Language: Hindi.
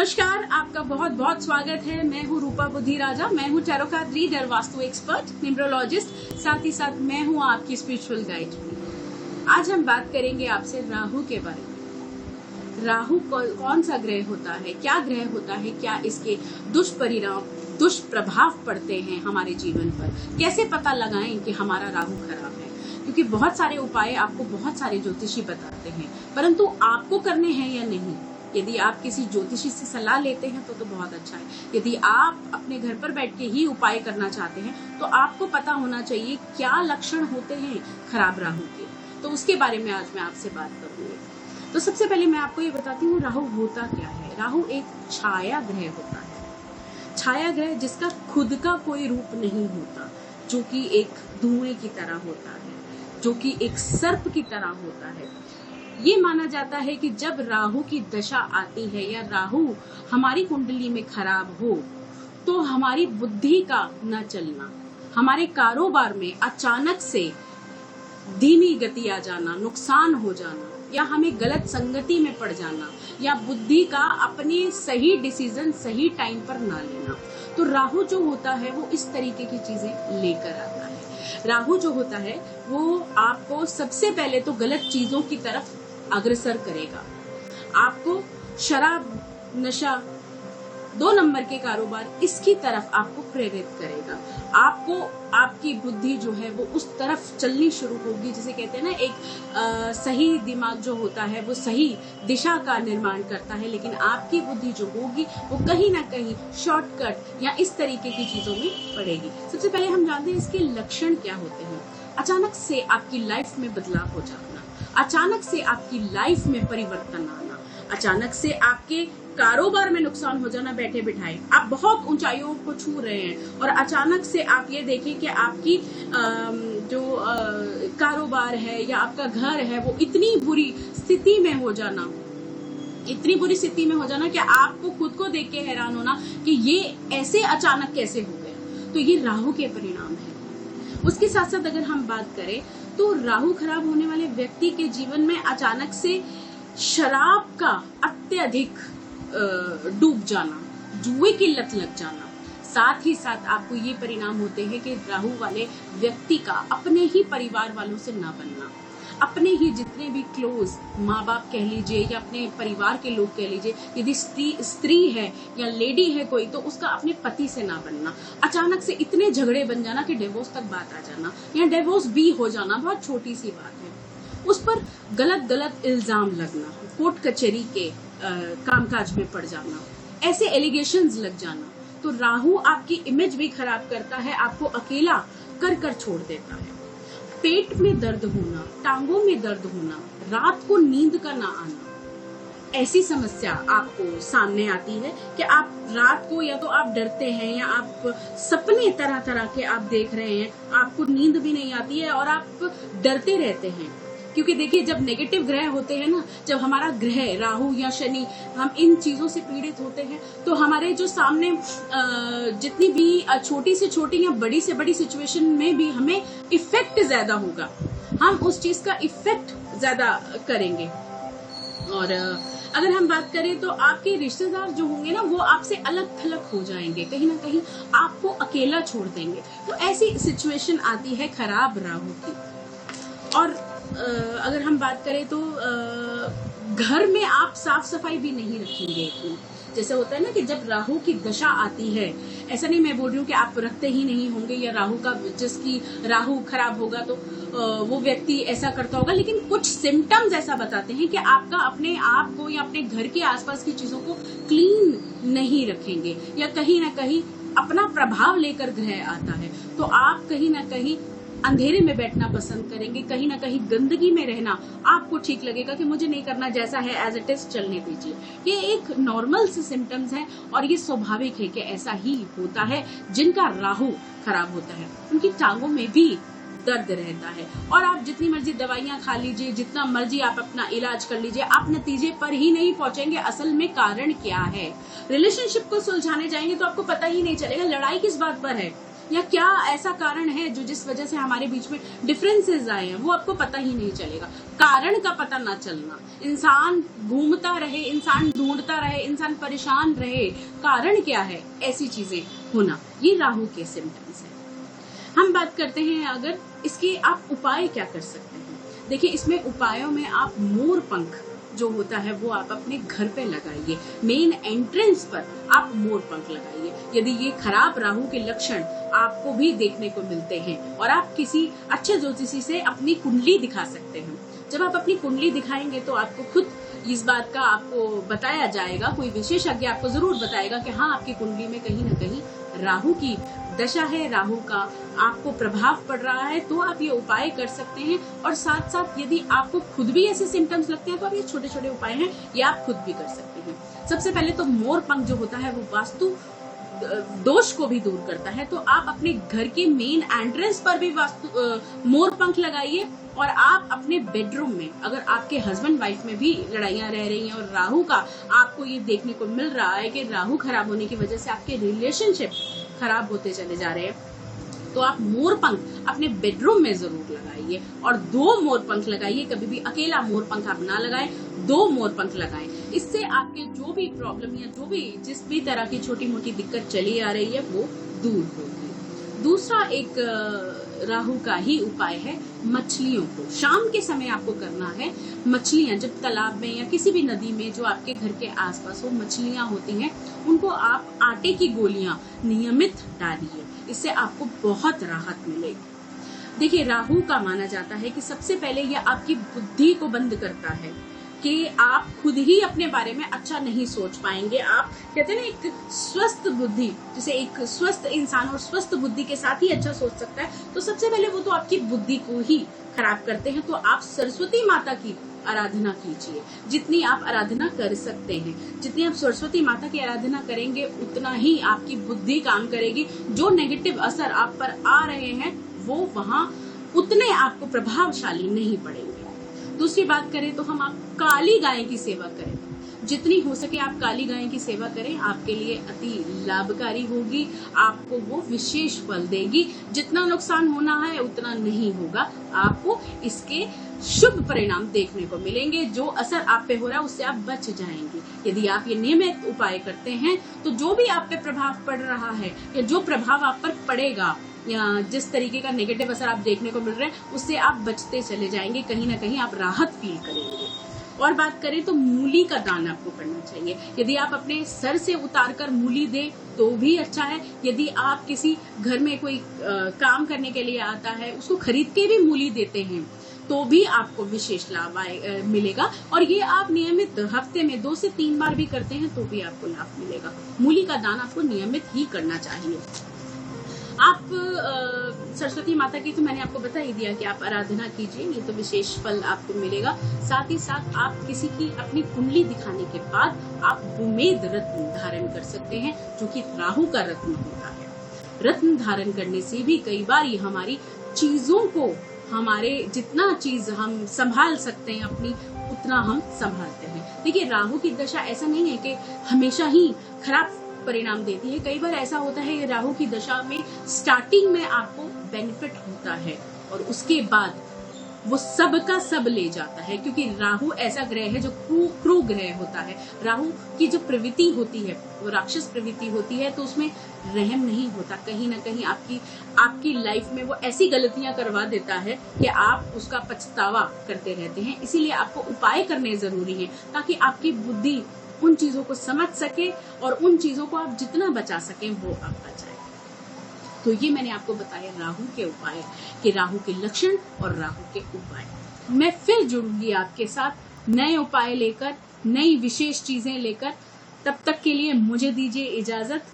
नमस्कार, आपका बहुत बहुत स्वागत है। मैं हूँ रूपा बुद्धि राजा। मैं हूँ tarot card reader, vastu expert, numerologist, साथ ही साथ मैं हूँ आपकी स्पिरिचुअल गाइड। आज हम बात करेंगे आपसे राहु के बारे में। राहु कौन सा ग्रह होता है, क्या ग्रह होता है, क्या इसके दुष्परिणाम, दुष्प्रभाव पड़ते हैं हमारे जीवन पर, कैसे पता लगाएं कि हमारा राहु खराब है। क्योंकि बहुत सारे उपाय आपको बहुत सारे ज्योतिषी बताते हैं, परंतु आपको करने हैं या नहीं। यदि आप किसी ज्योतिषी से सलाह लेते हैं तो बहुत अच्छा है। यदि आप अपने घर पर बैठ के ही उपाय करना चाहते हैं तो आपको पता होना चाहिए क्या लक्षण होते हैं खराब राहु के। तो उसके बारे में आज मैं आपसे बात करूंगी। तो सबसे पहले मैं आपको ये बताती हूँ राहु होता क्या है। राहु एक छाया ग्रह होता है। छाया ग्रह जिसका खुद का कोई रूप नहीं होता, जो कि एक धुएं की तरह होता है, जो कि एक सर्प की तरह होता है। ये माना जाता है कि जब राहु की दशा आती है या राहु हमारी कुंडली में खराब हो तो हमारी बुद्धि का न चलना, हमारे कारोबार में अचानक से धीमी गति आ जाना, नुकसान हो जाना, या हमें गलत संगति में पड़ जाना, या बुद्धि का अपने सही डिसीजन सही टाइम पर ना लेना। तो राहु जो होता है वो इस तरीके की चीजें लेकर आता है। राहु जो होता है वो आपको सबसे पहले तो गलत चीजों की तरफ अग्रसर करेगा। आपको शराब, नशा, 2 नंबर के कारोबार, इसकी तरफ आपको प्रेरित करेगा। आपको आपकी बुद्धि जो है वो उस तरफ चलनी शुरू होगी। जिसे कहते हैं ना, एक सही दिमाग जो होता है वो सही दिशा का निर्माण करता है, लेकिन आपकी बुद्धि जो होगी वो कहीं ना कहीं शॉर्टकट या इस तरीके की चीजों में पड़ेगी। सबसे पहले हम जानते हैं इसके लक्षण क्या होते हैं। अचानक से आपकी लाइफ में बदलाव हो जाना, अचानक से आपकी लाइफ में परिवर्तन आना, अचानक से आपके कारोबार में नुकसान हो जाना। बैठे बिठाए आप बहुत ऊंचाइयों को छू रहे हैं और अचानक से आप ये देखें कि आपकी जो कारोबार है या आपका घर है वो इतनी बुरी स्थिति में हो जाना, इतनी बुरी स्थिति में हो जाना कि आपको खुद को देख के हैरान होना कि ये ऐसे अचानक कैसे हो गया। तो ये राहु के परिणाम है। उसके साथ साथ अगर हम बात करें तो राहु खराब होने वाले व्यक्ति के जीवन में अचानक से शराब का अत्यधिक डूब जाना, जुए की लत लग जाना। साथ ही साथ आपको ये परिणाम होते हैं कि राहु वाले व्यक्ति का अपने ही परिवार वालों से ना बनना, अपने ही जितने भी क्लोज माँ बाप कह लीजिए या अपने परिवार के लोग कह लीजिए, यदि स्त्री है या लेडी है कोई, तो उसका अपने पति से ना बनना। अचानक से इतने झगड़े बन जाना कि डिवोर्स तक बात आ जाना या डिवोर्स भी हो जाना, बहुत छोटी सी बात है। उस पर गलत इल्जाम लगना, कोर्ट कचहरी के कामकाज में पड़ जाना, ऐसे एलिगेशंस लग जाना। तो राहु आपकी इमेज भी खराब करता है, आपको अकेला कर छोड़ देता है। पेट में दर्द होना, टांगों में दर्द होना, रात को नींद का ना आना, ऐसी समस्या आपको सामने आती है कि आप रात को या तो आप डरते हैं या आप सपने तरह तरह के आप देख रहे हैं, आपको नींद भी नहीं आती है और आप डरते रहते हैं। क्योंकि देखिए, जब नेगेटिव ग्रह होते हैं ना, जब हमारा ग्रह राहु या शनि, हम इन चीजों से पीड़ित होते हैं तो हमारे जो सामने जितनी भी छोटी से छोटी या बड़ी से बड़ी सिचुएशन में भी हमें इफेक्ट ज्यादा होगा, हम उस चीज का इफेक्ट ज्यादा करेंगे। और अगर हम बात करें तो आपके रिश्तेदार जो होंगे ना वो आपसे अलग थलग हो जाएंगे, कहीं ना कहीं आपको अकेला छोड़ देंगे। तो ऐसी सिचुएशन आती है खराब राहु की। और अगर हम बात करें तो घर में आप साफ सफाई भी नहीं रखेंगे इतनी। जैसे होता है ना कि जब राहु की दशा आती है, ऐसा नहीं मैं बोल रही हूँ कि आप रखते ही नहीं होंगे या राहु का, जिसकी राहु खराब होगा तो वो व्यक्ति ऐसा करता होगा, लेकिन कुछ सिम्टम्स ऐसा बताते हैं कि आपका अपने आप को या अपने घर के आसपास की चीजों को क्लीन नहीं रखेंगे या कहीं ना कहीं अपना प्रभाव लेकर ग्रह आता है तो आप कहीं ना कहीं अंधेरे में बैठना पसंद करेंगे, कहीं ना कहीं गंदगी में रहना आपको ठीक लगेगा कि मुझे नहीं करना, जैसा है एज इट इज चलने दीजिए। ये एक नॉर्मल से सिम्टम्स है और ये स्वाभाविक है कि ऐसा ही होता है। जिनका राहु खराब होता है उनकी टांगों में भी दर्द रहता है और आप जितनी मर्जी दवाइयां खा लीजिए, जितना मर्जी आप अपना इलाज कर लीजिए, आप नतीजे पर ही नहीं पहुंचेंगे। असल में कारण क्या है? रिलेशनशिप को सुलझाने जाएंगे तो आपको पता ही नहीं चलेगा लड़ाई किस बात पर है। या क्या ऐसा कारण है जो जिस वजह से हमारे बीच में डिफरेंसेस आए हैं, वो आपको पता ही नहीं चलेगा। कारण का पता ना चलना, इंसान घूमता रहे, इंसान ढूंढता रहे, इंसान परेशान रहे, कारण क्या है, ऐसी चीजें होना, ये राहु के सिम्टम्स है। हम बात करते हैं अगर इसके आप उपाय क्या कर सकते हैं। देखिए, इसमें उपायों में आप मोर पंख जो होता है वो आप अपने घर पे लगाइए, मेन एंट्रेंस पर आप मोर पंख लगाइए। यदि ये खराब राहु के लक्षण आपको भी देखने को मिलते हैं और आप किसी अच्छे ज्योतिषी से अपनी कुंडली दिखा सकते हैं। जब आप अपनी कुंडली दिखाएंगे तो आपको खुद इस बात का आपको बताया जाएगा, कोई विशेषज्ञ आपको जरूर बताएगा कि हाँ, आपकी कुंडली में कहीं ना कहीं राहु की दशा है, राहु का आपको प्रभाव पड़ रहा है, तो आप ये उपाय कर सकते हैं। और साथ साथ यदि आपको खुद भी ऐसे सिम्टम्स लगते हैं तो आप ये छोटे छोटे उपाय हैं, ये आप खुद भी कर सकते हैं। सबसे पहले तो मोर पंख जो होता है वो वास्तु दोष को भी दूर करता है, तो आप अपने घर के मेन एंट्रेंस पर भी मोर पंख लगाइए। और आप अपने बेडरूम में, अगर आपके हस्बैंड वाइफ में भी लड़ाइयां रह रही हैं और राहु का आपको ये देखने को मिल रहा है कि राहु खराब होने की वजह से आपके रिलेशनशिप खराब होते चले जा रहे हैं, तो आप मोर पंख अपने बेडरूम में जरूर लगाइए। और 2 मोर पंख लगाइए, कभी भी अकेला मोर पंख आप ना लगाएं, 2 मोर पंख लगाएं। इससे आपके जो भी प्रॉब्लम या जो भी जिस भी तरह की छोटी मोटी दिक्कत चली आ रही है वो दूर होगी। दूसरा एक राहु का ही उपाय है, मछलियों को शाम के समय आपको करना है। मछलियां जब तालाब में या किसी भी नदी में जो आपके घर के आसपास वो मछलियां होती हैं, उनको आप आटे की गोलियां नियमित डालिए, इससे आपको बहुत राहत मिलेगी। देखिए, राहु का माना जाता है कि सबसे पहले यह आपकी बुद्धि को बंद करता है कि आप खुद ही अपने बारे में अच्छा नहीं सोच पाएंगे। आप कहते हैं ना, एक स्वस्थ बुद्धि, जैसे एक स्वस्थ इंसान और स्वस्थ बुद्धि के साथ ही अच्छा सोच सकता है, तो सबसे पहले वो तो आपकी बुद्धि को ही खराब करते हैं। तो आप सरस्वती माता की आराधना कीजिए, जितनी आप आराधना कर सकते हैं। जितनी आप सरस्वती माता की आराधना करेंगे उतना ही आपकी बुद्धि काम करेगी। जो नेगेटिव असर आप पर आ रहे हैं वो वहां उतने आपको प्रभावशाली नहीं पड़ेंगे। दूसरी बात करें तो हम आप काली गाय की सेवा करें, जितनी हो सके आप काली गाय की सेवा करें, आपके लिए अति लाभकारी होगी, आपको वो विशेष फल देगी। जितना नुकसान होना है उतना नहीं होगा, आपको इसके शुभ परिणाम देखने को मिलेंगे। जो असर आप पे हो रहा है उससे आप बच जाएंगे। यदि आप ये नियमित उपाय करते हैं तो जो भी आप पे प्रभाव पड़ रहा है या जो प्रभाव आप पर पड़ेगा या जिस तरीके का नेगेटिव असर आप देखने को मिल रहा है उससे आप बचते चले जाएंगे, कहीं ना कहीं आप राहत फील करेंगे। और बात करें तो मूली का दान आपको करना चाहिए। यदि आप अपने सर से उतार कर मूली दे तो भी अच्छा है। यदि आप किसी घर में कोई काम करने के लिए आता है उसको खरीद के भी मूली देते हैं तो भी आपको विशेष लाभ मिलेगा। और ये आप नियमित हफ्ते में 2 से 3 बार भी करते हैं तो भी आपको लाभ मिलेगा। मूली का दान आपको नियमित ही करना चाहिए। आप सरस्वती माता की तो मैंने आपको बता ही दिया कि आप आराधना कीजिए, ये तो विशेष फल आपको मिलेगा। साथ ही साथ आप किसी की अपनी कुंडली दिखाने के बाद आप उम्मेद रत्न धारण कर सकते हैं, जो कि राहु का रत्न होता है। रत्न धारण करने से भी कई बार ये हमारी चीजों को, हमारे जितना चीज हम संभाल सकते हैं अपनी, उतना हम संभालते हैं। देखिए, राहु की दशा ऐसा नहीं है कि हमेशा ही खराब परिणाम देती है। कई बार ऐसा होता है राहु की दशा में स्टार्टिंग में आपको बेनिफिट होता है और उसके बाद वो सब का सब ले जाता है, क्योंकि राहु ऐसा ग्रह है जो क्रूर ग्रह होता है। राहु की जो प्रवृत्ति होती है वो राक्षस प्रवृत्ति होती है, तो उसमें रहम नहीं होता। कहीं ना कहीं आपकी लाइफ में वो ऐसी गलतियां करवा देता है कि आप उसका पछतावा करते रहते हैं। इसीलिए आपको उपाय करने जरूरी है ताकि आपकी बुद्धि उन चीजों को समझ सके और उन चीजों को आप जितना बचा सकें वो आप बचाएं। तो ये मैंने आपको बताया राहु के उपाय, कि राहु के लक्षण और राहु के उपाय। मैं फिर जुड़ूंगी आपके साथ नए उपाय लेकर, नई विशेष चीजें लेकर। तब तक के लिए मुझे दीजिए इजाजत।